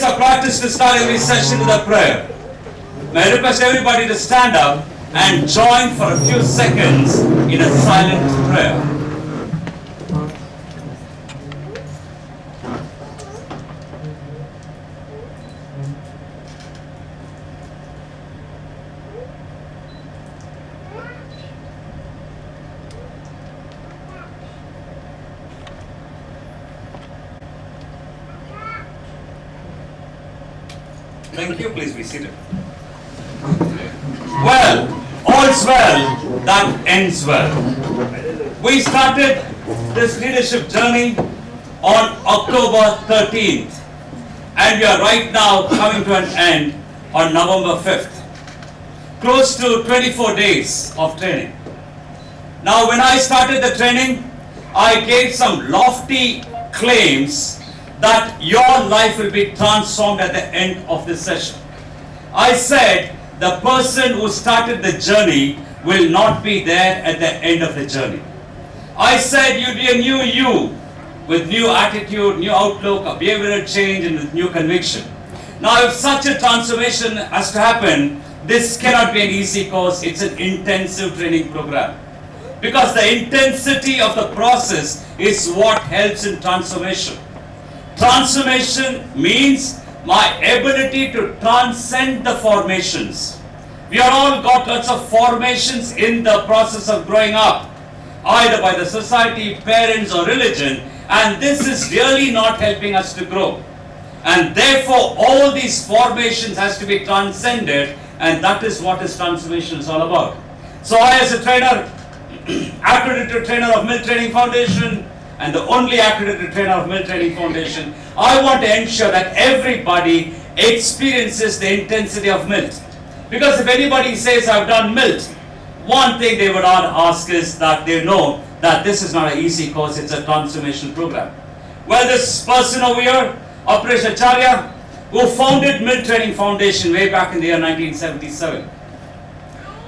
our practice to start every session with a prayer. May I request everybody to stand up and join for a few seconds in a silent prayer. Thank you. Please be seated. Well, all's well that ends well. We started this leadership journey on October 13th, and we are right now coming to an end on November 5th. Close to 24 days of training. Now, when I started the training, I gave some lofty claims that your life will be transformed at the end of this session. I said the person who started the journey will not be there at the end of the journey. I said you'll be a new you with new attitude, new outlook, a behavioral change, and with new conviction. Now, if such a transformation has to happen, this cannot be an easy course. It's an intensive training program. Because the intensity of the process is what helps in transformation. Transformation means my ability to transcend the formations. We are all got lots of formations in the process of growing up, either by the society, parents, or religion, and this is really not helping us to grow. And therefore, all these formations has to be transcended, and that is what this transformation is all about. So I, as a trainer, accredited trainer of MILT Training Foundation, and the only accredited trainer of MILT Training Foundation, I want to ensure that everybody experiences the intensity of MILT. Because if anybody says I've done MILT, one thing they would ask is that they know that this is not an easy course, it's a transformation program. Well, this person over here, Aporesh Acharya, who founded MILT Training Foundation way back in the year 1977.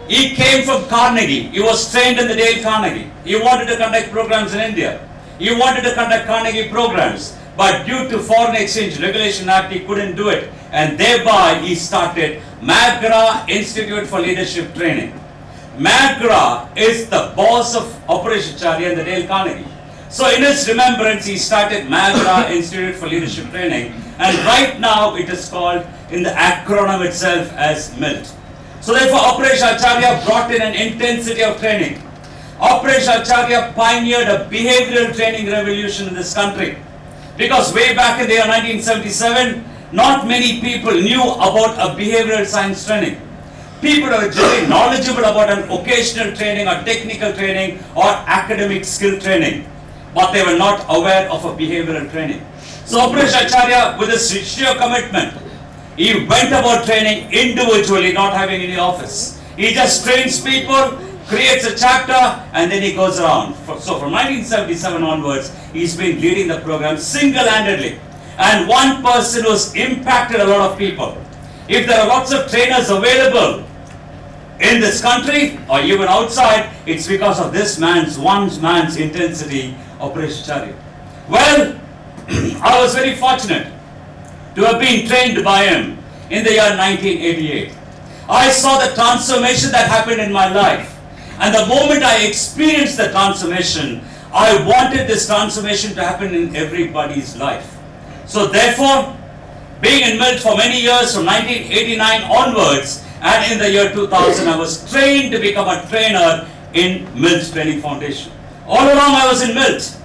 He came from Carnegie. He was trained in the Dale Carnegie. He wanted to conduct programs in India. He wanted to conduct Carnegie programs, but due to Foreign Exchange Regulation Act, he couldn't do it. And thereby, he started McGrath Institute for Leadership Training. McGrath is the boss of Aporesh Acharya and the Dale Carnegie. So in his remembrance, he started McGrath Institute for Leadership Training. And right now, it is called in the acronym itself as MILT. So therefore, Aporesh Acharya brought in an intensity of training. Aporesh Acharya pioneered a behavioral training revolution in this country. Because way back in the year 1977, not many people knew about a behavioral science training. People were generally knowledgeable about an occasional training or technical training or academic skill training, but they were not aware of a behavioral training. So Aporesh Acharya, with his sheer commitment, he went about training individually, not having any office. He just trains people, creates a chapter, and then he goes around. So from 1977 onwards, he's been leading the program single-handedly. And one person who's impacted a lot of people. If there are lots of trainers available in this country or even outside, it's because of this one man's intensity, Aporesh Acharya. Well, I was very fortunate to have been trained by him in the year 1988. I saw the transformation that happened in my life. And the moment I experienced the transformation, I wanted this transformation to happen in everybody's life. So therefore, being in MILT for many years, from 1989 onwards, and in the year 2000, I was trained to become a trainer in MILT Training Foundation. All along I was in MILT,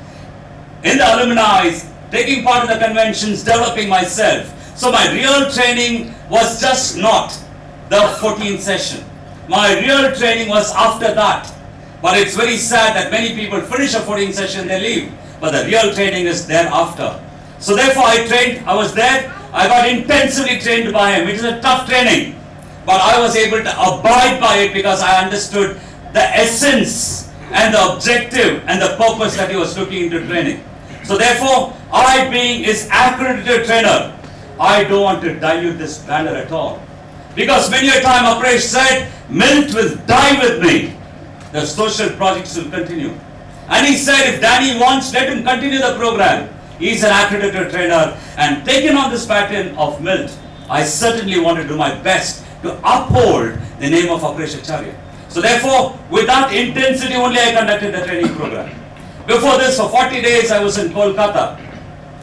in the alumni, taking part in the conventions, developing myself. So my real training was just not the 14th session. My real training was after that. But it's very sad that many people finish a 14th session, they leave. But the real training is thereafter. So therefore I trained, I was there, I got intensively trained by him. It is a tough training. But I was able to abide by it because I understood the essence and the objective and the purpose that he was looking into training. So therefore, I being his accredited trainer, I don't want to dilute this banner at all. Because many a time Aporesh said, MILT will die with me. The social projects will continue. And he said, if Danny wants, let him continue the program. He's an accredited trainer, and taking on this pattern of MILT, I certainly want to do my best to uphold the name of Aporesh Acharya. So therefore, with that intensity only I conducted the training program. Before this, for 40 days I was in Kolkata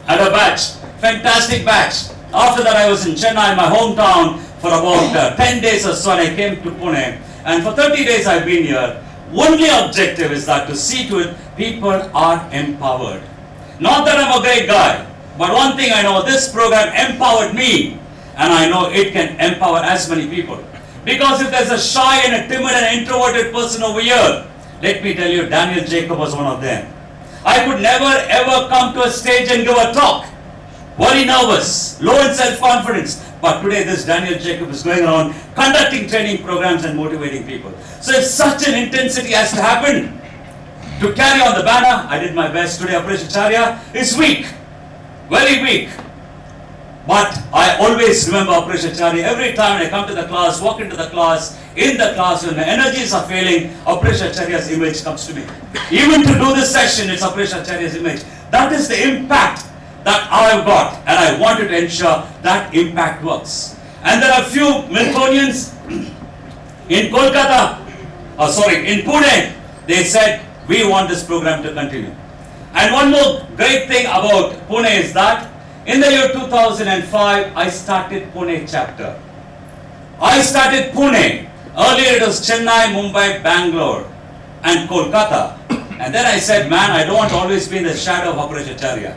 at a batch, fantastic batch. After that I was in Chennai, my hometown, for about 10 days or so, and I came to Pune. And for 30 days I've been here. Only objective is that to see to it people are empowered. Not that I'm a great guy, but one thing I know, this program empowered me, and I know it can empower as many people. Because if there's a shy and a timid and introverted person over here, let me tell you, Daniel Jacob was one of them. I could never ever come to a stage and give a talk. Very nervous, low in self-confidence. But today this Daniel Jacob is going around conducting training programs and motivating people. So if such an intensity has to happen, to carry on the banner, I did my best. Today Aporesh Acharya is weak, very weak. But I always remember Aporesh Acharya. Every time I come to the class, walk into the class, in the class when the energies are failing, Aporesh Acharya's image comes to me. Even to do this session, it's Aporesh Acharya's image. That is the impact that I've got, and I wanted to ensure that impact works. And there are few Miltonians in Kolkata, in Pune, they said, we want this program to continue. And one more great thing about Pune is that in the year 2005, I started Pune chapter. I started Pune. Earlier it was Chennai, Mumbai, Bangalore, and Kolkata. And then I said, man, I don't want to always be in the shadow of Aporesh Acharya.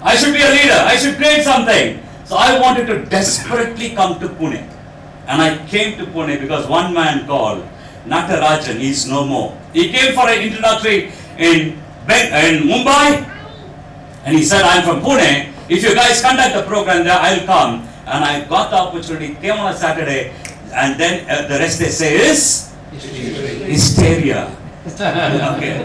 I should be a leader. I should create something. So I wanted to desperately come to Pune. And I came to Pune because one man called Natarajan is no more. He came for an introductory in Mumbai. And he said, I'm from Pune. If you guys conduct the program there, I'll come. And I got the opportunity, came on a Saturday, and then the rest they say is hysteria. Okay.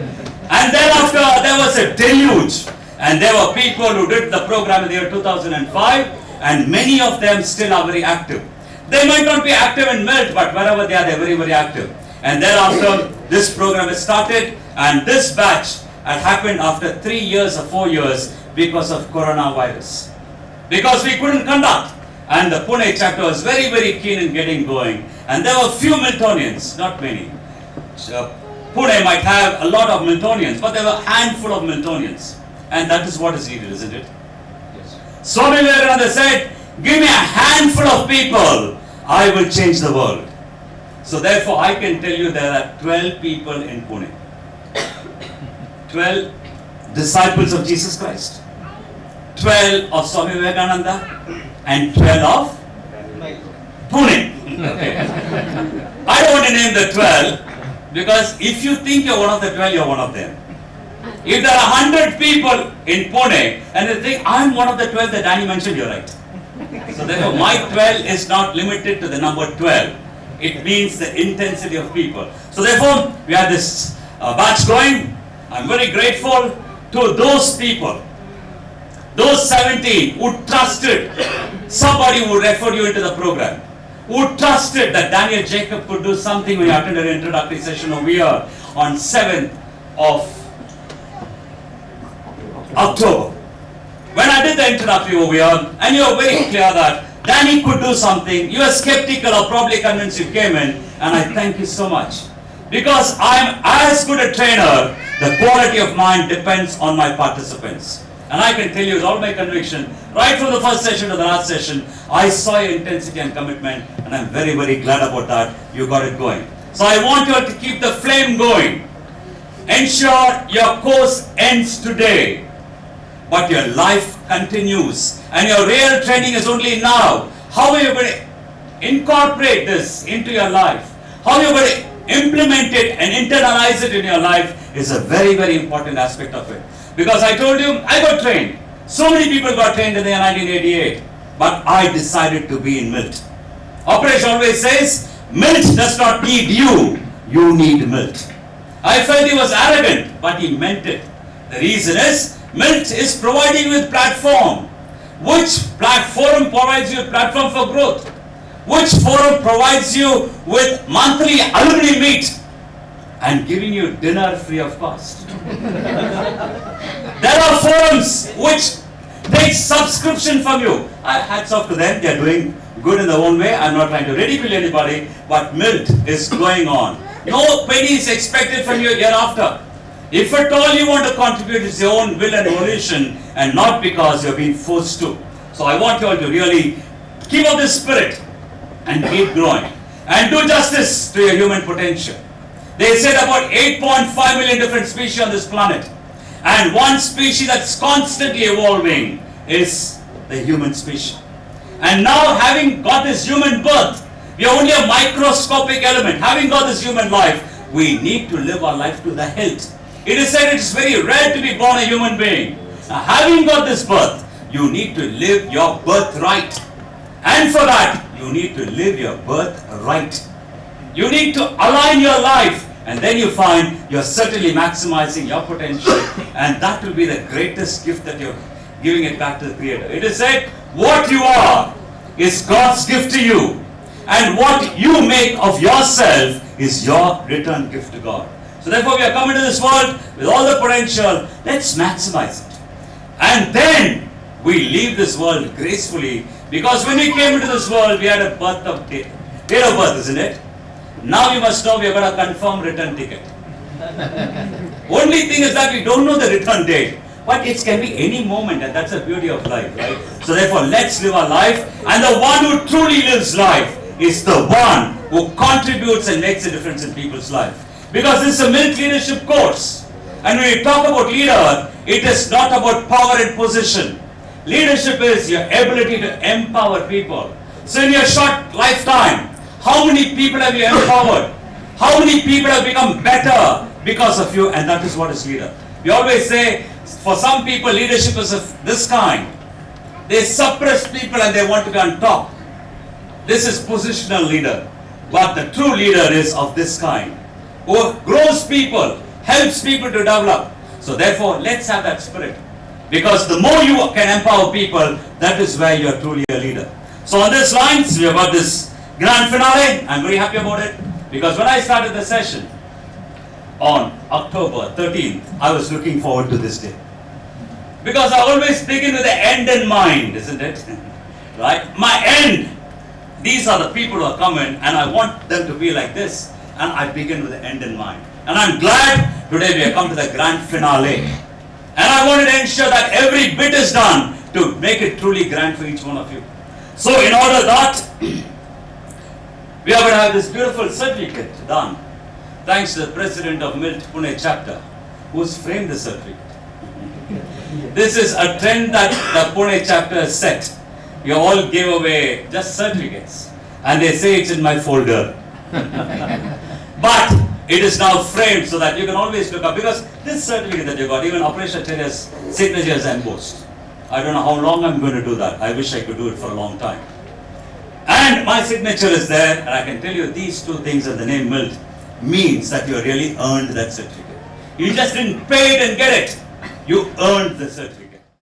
And then after there was a deluge, and there were people who did the program in the year 2005, and many of them still are very active. They might not be active in MILT, but wherever they are, they're very, very active. And thereafter, this program has started, and this batch had happened after 3 years or 4 years because of coronavirus. Because we couldn't conduct. And the Pune chapter was very, very keen in getting going. And there were few Miltonians, not many. Pune might have a lot of Miltonians, but there were a handful of Miltonians. And that is what is needed, isn't it? Yes. Swami Vivekananda said, give me a handful of people, I will change the world. So therefore, I can tell you there are 12 people in Pune. 12 disciples of Jesus Christ. 12 of Swami Vivekananda and 12 of Pune. Okay. I don't want to name the 12 because if you think you're one of the 12, you're one of them. If there are 100 people in Pune and they think I'm one of the 12 that Danny mentioned, you're right. So therefore my 12 is not limited to the number 12. It means the intensity of people. So therefore we have this batch going. I'm very grateful to those people, those 17 who trusted somebody who referred you into the program, who trusted that Daniel Jacob could do something when you attended an introductory session over here on 7th of October. When I did the introductory over here, and you were very clear that Danny could do something, you were skeptical or probably convinced you came in, and I thank you so much. Because I'm as good a trainer, the quality of mine depends on my participants. And I can tell you with all my conviction, right from the first session to the last session, I saw your intensity and commitment, and I'm very, very glad about that. You got it going. So I want you to keep the flame going. Ensure your course ends today, but your life continues. And your real training is only now. How are you going to incorporate this into your life? How are you going to implement it and internalize it in your life is a very, very important aspect of it. Because I told you, I got trained. So many people got trained in the year 1988. But I decided to be in MILT. Aporesh always says, MILT does not need you, you need MILT. I felt he was arrogant, but he meant it. The reason is, MILT is providing you with platform. Which platform provides you a platform for growth? Which forum provides you with monthly alumni meet and giving you dinner free of cost? There are forums which take subscription from you. Hats off to them, they are doing good in their own way. I'm not trying to ridicule anybody, but MILT is going on. No penny is expected from you hereafter. If at all you want to contribute, it's your own will and volition, and not because you're being forced to. So I want you all to really keep up this spirit and keep growing. And do justice to your human potential. They said about 8.5 million different species on this planet. And one species that's constantly evolving is the human species. And now, having got this human birth, we are only a microscopic element. Having got this human life, we need to live our life to the hilt. It is said it's very rare to be born a human being. Now, having got this birth, you need to live your birthright. And for that, you need to live your birthright. You need to align your life, and then you find you're certainly maximizing your potential, and that will be the greatest gift that you're giving it back to the Creator. It is said, what you are is God's gift to you, and what you make of yourself is your return gift to God. So therefore, we are coming to this world with all the potential. Let's maximize it. And then we leave this world gracefully, because when we came into this world, we had a date of birth, isn't it? Now you must know we have got a confirmed return ticket. Only thing is that we don't know the return date, but it can be any moment, and that's the beauty of life, right? So therefore, let's live our life, and the one who truly lives life is the one who contributes and makes a difference in people's life. Because this is a MILT leadership course, and when we talk about leader, it is not about power and position. Leadership is your ability to empower people. So in your short lifetime, how many people have you empowered? How many people have become better because of you? And that is what is leader. We always say, for some people, leadership is of this kind. They suppress people and they want to be on top. This is positional leader. But the true leader is of this kind, who grows people, helps people to develop. So therefore, let's have that spirit. Because the more you can empower people, that is where you are truly a leader. So on this lines, we have got this grand finale. I'm very happy about it. Because when I started the session on October 13th, I was looking forward to this day. Because I always begin with the end in mind, isn't it? Right? My end. These are the people who are coming, and I want them to be like this. And I begin with the end in mind. And I'm glad today we have come to the grand finale. And I wanted to ensure that every bit is done to make it truly grand for each one of you. So in order that, we are going to have this beautiful certificate done. Thanks to the president of MILT Pune chapter, who's framed the certificate. This is a trend that the Pune chapter has set. You all gave away just certificates. And they say it's in my folder. But it is now framed so that you can always look up. Because this certificate that you got, even Aporesh Acharya's signature is embossed. I don't know how long I'm going to do that. I wish I could do it for a long time. And my signature is there. And I can tell you these two things and the name MILT means that you really earned that certificate. You just didn't pay it and get it. You earned the certificate.